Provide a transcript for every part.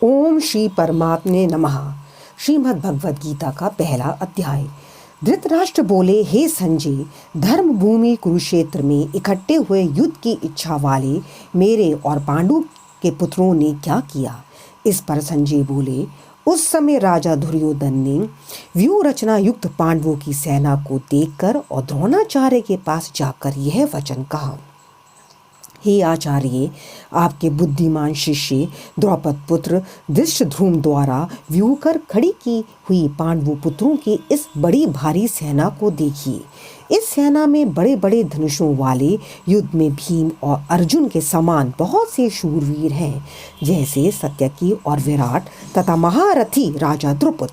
ओम श्री परमात्मे नमः। श्रीमद् भगवद गीता का पहला अध्याय। धृतराष्ट्र बोले, हे संजय, धर्म भूमि कुरुक्षेत्र में इकट्ठे हुए युद्ध की इच्छा वाले मेरे और पांडु के पुत्रों ने क्या किया। इस पर संजय बोले, उस समय राजा दुर्योधन ने व्यूह रचना युक्त पांडवों की सेना को देखकर और द्रोणाचार्य के पास जाकर यह वचन कहा, हे आचार्य, आपके बुद्धिमान शिष्य द्रौपद पुत्र धृष्टद्युम्न द्वारा व्यूह कर खड़ी की हुई पांडवों पुत्रों की इस बड़ी भारी सेना को देखिए। इस सेना में बड़े बड़े धनुषों वाले युद्ध में भीम और अर्जुन के समान बहुत से शूरवीर हैं, जैसे सत्यकी और विराट तथा महारथी राजा द्रुपद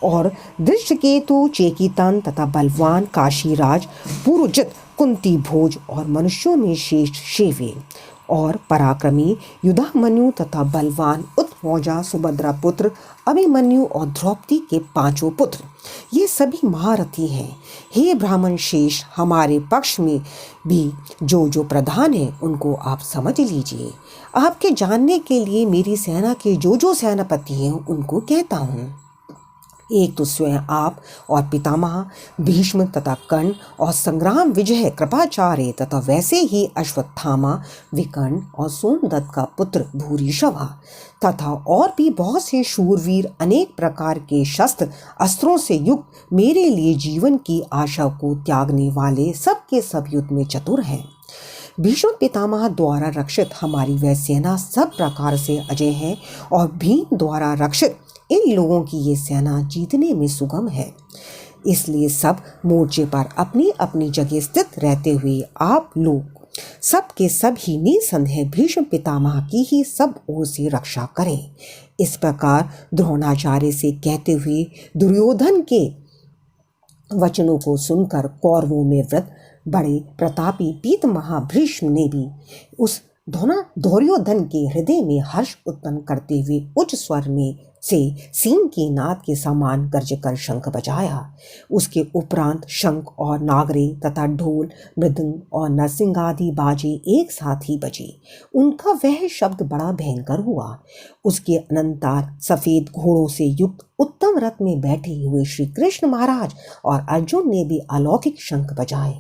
और दृष्टकेतु चेकितान तथा बलवान काशीराज पुरुजित कुंती भोज और मनुष्यों में श्रेष्ठ शेवे और पराक्रमी युधामन्यु तथा बलवान उत्मौजा सुभद्रा पुत्र अभिमन्यु और द्रौपदी के पांचों पुत्र, ये सभी महारथी हैं। हे ब्राह्मण शेष, हमारे पक्ष में भी जो प्रधान है उनको आप समझ लीजिए। आपके जानने के लिए मेरी सेना के जो सेनापति हैं उनको कहता हूँ। एक तो स्वयं आप और पितामह भीष्म तथा कर्ण और संग्राम विजय कृपाचार्य तथा वैसे ही अश्वत्थामा विकर्ण और सोमदत्त का पुत्र भूरिश्रवा तथा और भी बहुत से शूरवीर अनेक प्रकार के शस्त्र अस्त्रों से युक्त मेरे लिए जीवन की आशा को त्यागने वाले सबके सब युद्ध में चतुर हैं। भीष्म पितामह द्वारा रक्षित हमारी वह सेना सब प्रकार से अजय है और भीम द्वारा रक्षित इन लोगों की ये सेना जीतने में सुगम है। इसलिए सब मोर्चे पर अपनी अपनी जगह स्थित रहते हुए आप लोग सब के सब ही निसंदेह भीष्म पितामह की ही सब ओर से रक्षा करें। इस प्रकार द्रोणाचार्य से कहते हुए दुर्योधन के वचनों को सुनकर कौरवों में वृत बड़े प्रतापी पीतामह भीष्म ने भी उस दुर्योधन के हृदय में हर्ष उत्पन्न करते हुए उच्च स्वर में से सींग की नाद के समान गर्ज कर शंख बजाया। उसके उपरांत शंख और नागरे तथा ढोल मृदंग और नरसिंह आदि बाजे एक साथ ही बजे। उनका वह शब्द बड़ा भयंकर हुआ। उसके अनंतर सफेद घोड़ों से युक्त उत्तम रथ में बैठे हुए श्री कृष्ण महाराज और अर्जुन ने भी अलौकिक शंख बजाए।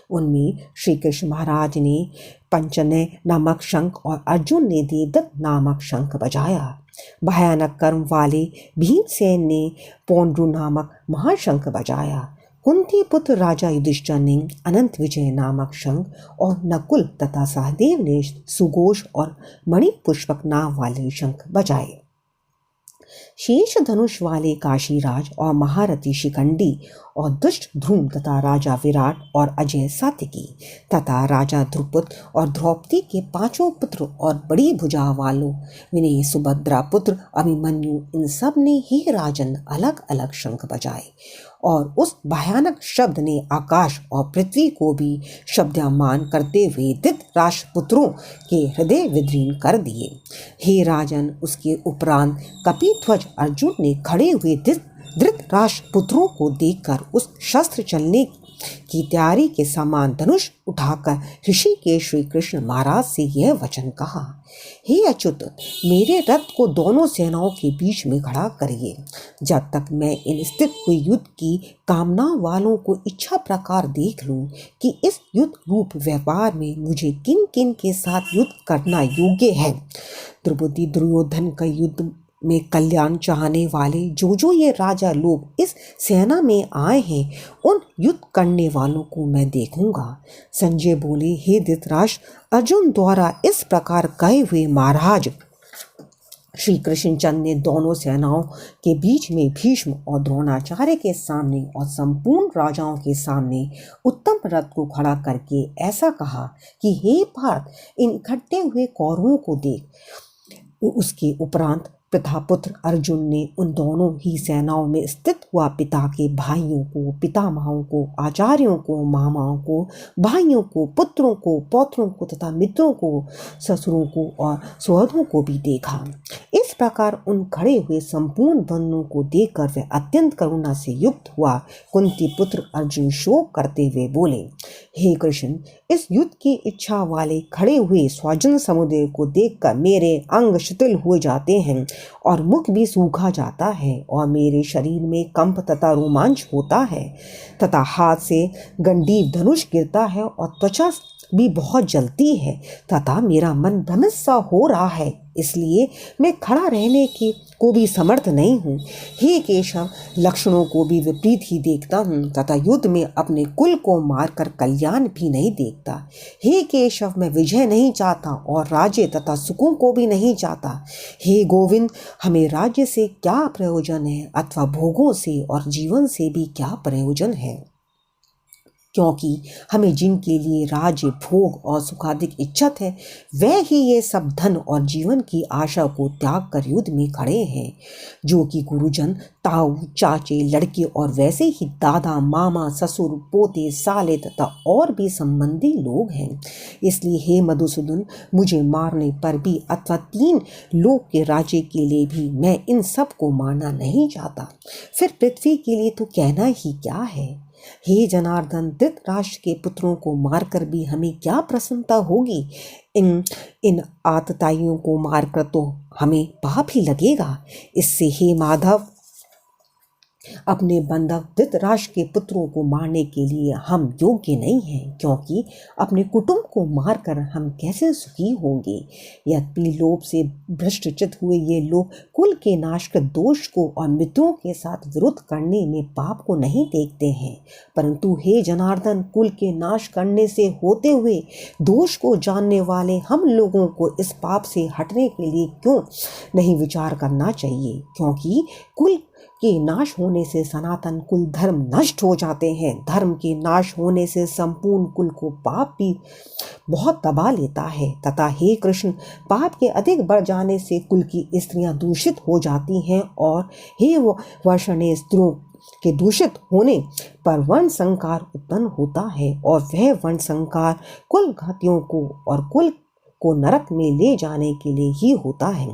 उनमें श्री कृष्ण महाराज ने पंचनय नामक शंख और अर्जुन ने देवदत्त नामक शंख बजाया। भयानक कर्म वाले भीमसेन ने पौंड्रु नामक महाशंख बजाया। कुंती पुत्र राजा युधिष्ठिर ने अनंत विजय नामक शंख और नकुल तथा सहदेव ने सुघोष और मणि पुष्पक नाम वाले शंख बजाए। शेष धनुष वाले काशीराज और महारथी शिखंडी और धृष्टद्युम्न तथा राजा विराट और अजय सात्यकी तथा राजा द्रुपद और द्रौपदी के पांचों पुत्र और बड़ी भुजा वालों विनय सुभद्रा पुत्र अभिमन्यु, इन सब ने ही राजन अलग अलग शंख बजाए और उस भयानक शब्द ने आकाश और पृथ्वी को भी शब्दमान करते हुए धृतराष्ट्र पुत्रों के हृदय विदीर्ण कर दिए। हे राजन, उसके उपरांत कपिध्वज अर्जुन ने खड़े हुए धृतराष्ट्र पुत्रों को देखकर उस शस्त्र चलने की तैयारी के समान धनुष उठाकर ऋषिकेश श्री कृष्ण महाराज से यह वचन कहा, हे अच्युत, मेरे रथ को दोनों सेनाओं के बीच में खड़ा करिए, जब तक मैं इन स्थित हुए युद्ध की कामना वालों को इच्छा प्रकार देख लूं कि इस युद्ध रूप व्यापार में मुझे किन किन के साथ युद्ध करना योग्य है। द्रौपदी दुर्योधन का युद्ध में कल्याण चाहने वाले जो ये राजा लोग इस सेना में आए हैं, उन युद्ध करने वालों को मैं देखूंगा। संजय बोले, हे धृतराष्ट्र, अर्जुन द्वारा इस प्रकार कहे हुए महाराज श्री कृष्णचंद्र ने दोनों सेनाओं के बीच में भीष्म और द्रोणाचार्य के सामने और संपूर्ण राजाओं के सामने उत्तम रथ को खड़ा करके ऐसा कहा कि हे पार्थ, इन इकट्ठे हुए कौरवों को देख। उसके उपरांत पितापुत्र अर्जुन ने उन दोनों ही सेनाओं में स्थित हुआ पिता के भाइयों को, पितामहों को, आचार्यों को, मामाओं को, भाइयों को, पुत्रों को, पौत्रों को तथा मित्रों को, ससुरों को और सुहृदों को भी देखा। इस इस प्रकार उन खड़े हुए संपूर्ण बंधुओं को देखकर वह अत्यंत करुणा से युक्त हुआ। कुंती पुत्र अर्जुन शोक करते हुए बोले, हे कृष्ण, इस युद्ध की इच्छा वाले खड़े हुए स्वजन समुदाय को देखकर मेरे अंग शिथिल हो जाते हैं और मुख भी सूखा जाता है और मेरे शरीर में कंप तथा रोमांच होता है तथा हाथ से गंडीव धनुष गिरता है और त्वचा भी बहुत जलती है तथा मेरा मन भ्रमित सा हो रहा है, इसलिए मैं खड़ा रहने को भी समर्थ नहीं हूँ। हे केशव, लक्षणों को भी विपरीत ही देखता हूँ तथा युद्ध में अपने कुल को मारकर कल्याण भी नहीं देखता। हे केशव, मैं विजय नहीं चाहता और राज्य तथा सुखों को भी नहीं चाहता। हे गोविंद, हमें राज्य से क्या प्रयोजन है अथवा भोगों से और जीवन से भी क्या प्रयोजन है, क्योंकि हमें जिनके लिए राज्य, भोग और सुखाधिक इच्छा है वह ही ये सब धन और जीवन की आशा को त्याग कर युद्ध में खड़े हैं, जो कि गुरुजन, ताऊ, चाचे, लड़के और वैसे ही दादा, मामा, ससुर, पोते, साले तथा और भी संबंधी लोग हैं। इसलिए हे मधुसूदन, मुझे मारने पर भी अथवा 3 लोक के राज्य के लिए भी मैं इन सब को मारना नहीं चाहता। फिर पृथ्वी के लिए तो कहना ही क्या है। हे जनार्दन, धृतराष्ट्र के पुत्रों को मारकर भी हमें क्या प्रसन्नता होगी। इन आतताइयों को मारकर तो हमें पाप ही लगेगा। इससे हे माधव, अपने बंधव धृतराष्ट्र के पुत्रों को मारने के लिए हम योग्य नहीं हैं, क्योंकि अपने कुटुंब को मारकर हम कैसे सुखी होंगे। यद्यपि लोभ से भ्रष्टचित हुए ये लोग कुल के नाश के दोष को और मित्रों के साथ विरोध करने में पाप को नहीं देखते हैं, परंतु हे जनार्दन, कुल के नाश करने से होते हुए दोष को जानने वाले हम लोगों को इस पाप से हटने के लिए क्यों नहीं विचार करना चाहिए, क्योंकि कुल के नाश होने से सनातन कुल धर्म नष्ट हो जाते हैं। धर्म के नाश होने से संपूर्ण कुल को पाप भी बहुत दबा लेता है तथा हे कृष्ण, पाप के अधिक बढ़ जाने से कुल की स्त्रियां दूषित हो जाती हैं और हे वर्षणे स्त्रियों के दूषित होने पर वर्ण संकार उत्पन्न होता है और वह वर्ण संकार कुल घातियों को और कुल को नरक में ले जाने के लिए ही होता है।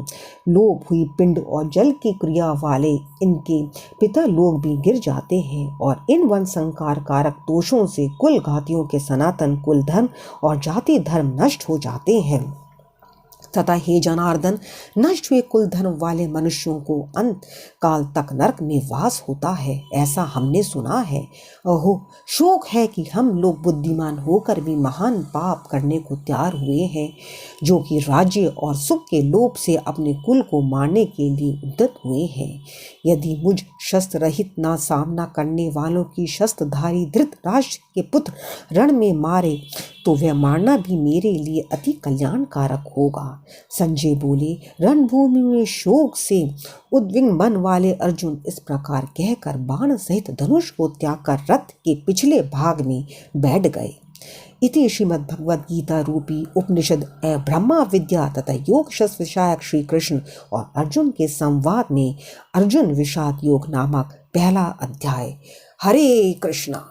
लोभ हुई पिंड और जल की क्रिया वाले इनके पिता लोग भी गिर जाते हैं और इन वन संकार कारक दोषों से कुल घातियों के सनातन कुल धर्म और जाति धर्म नष्ट हो जाते हैं तथा हे जनार्दन, नष्ट हुए कुल धर्म वाले मनुष्यों को अंत काल तक नरक में वास होता है, ऐसा हमने सुना है। ओहो, शोक है कि हम लोग बुद्धिमान होकर भी महान पाप करने को तैयार हुए हैं, जो कि राज्य और सुख के लोभ से अपने कुल को मारने के लिए उद्यत हुए हैं। यदि मुझ शस्त्र रहित ना सामना करने वालों की शस्त्रधारी धृतराष्ट्र के पुत्र रण में मारे तो वह मारना भी मेरे लिए अति कल्याणकारक होगा। संजय बोले, रणभूमि में शोक से उद्विग्न मन वाले अर्जुन इस प्रकार कहकर बाण सहित धनुष को त्याग कर रथ के पिछले भाग में बैठ गए। इति श्रीमद् भगवद गीता रूपी उपनिषद ब्रह्मा विद्या तथा योग शास्त्र विषयक श्री कृष्ण और अर्जुन के संवाद में अर्जुन विषाद योग नामक पहला अध्याय। हरे कृष्णा।